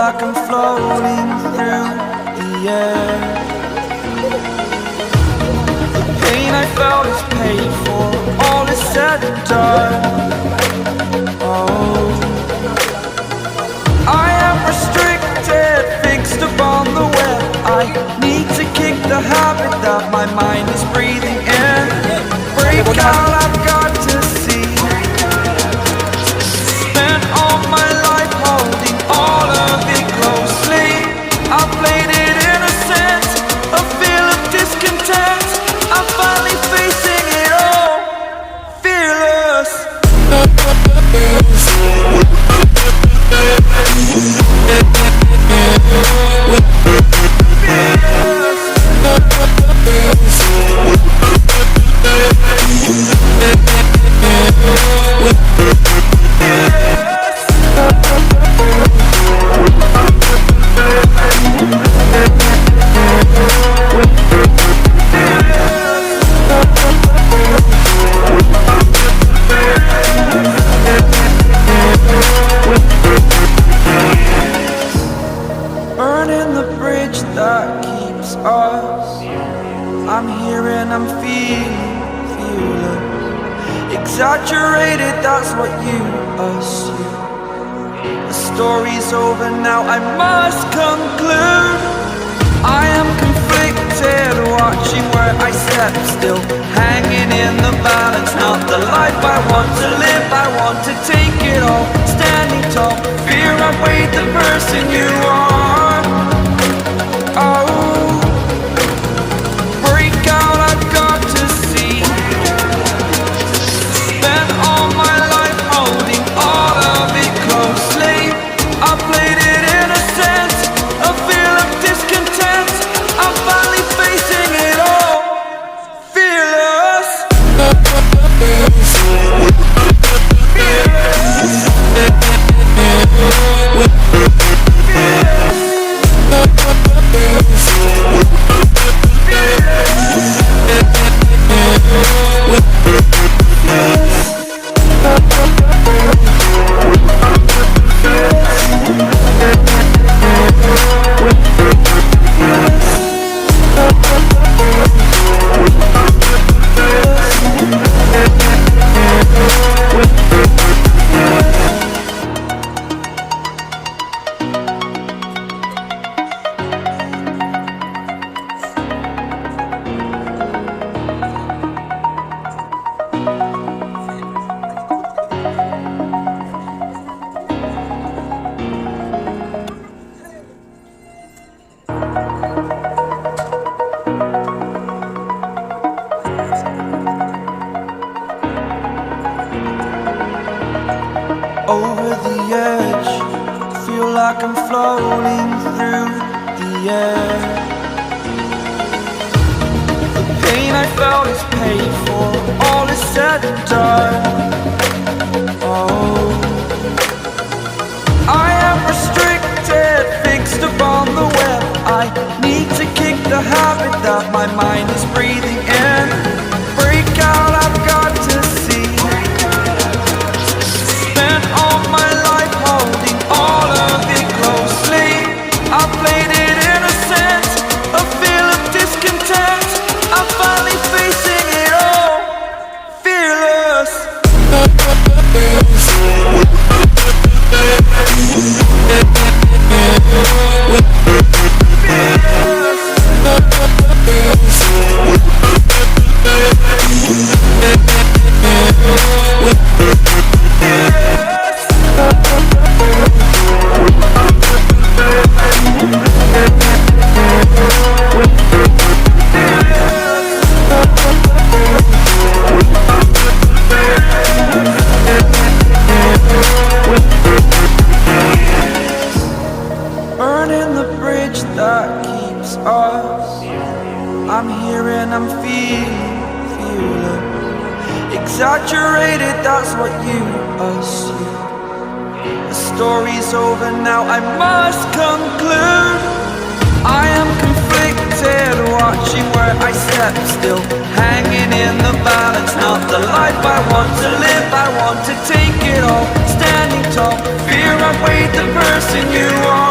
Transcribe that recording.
like I'm floating through the air. The pain I felt is paid for, all is said and done. Oh, I am restricted, fixed upon the web. I need to kick the habit that my mind is breathing in. Break out, I've got to see. Spent all my life holding all of it closely. I played it innocent, a feel of discontent. I'm finally facing it all, fearless. Burning the bridge that keeps us. I'm here and I'm feeling exaggerated, that's what you assume. The story's over now, I must conclude. I am conflicted, watching where I step still, hanging in the balance. Not the life I want to live, I want to take it all. Standing tall, fear I've weighed the person you are. Oh, break out, I've got to see. Spent all my life holding all of it closely. I played it innocent, a feel of discontent. I'm finally facing it all, fearless. Over the edge, feel like I'm floating through the air. The pain I felt is paid for, all is said and done. Oh, I am restricted, fixed upon the web. I need to kick the habit that my mind is breathing in. Break out, I've got to see. Spent all my life holding all of it closely. I played it innocent, a feel of discontent. I'm finally facing it all, fearless. Burning the bridge that keeps us. I'm here and I'm feeling exaggerated, that's what you assume. The story's over now, I must conclude. I am conflicted, watching where I step still, hanging in the balance. Not the life I want to live, I want to take it all. Standing tall, fear I've weighed the person you are.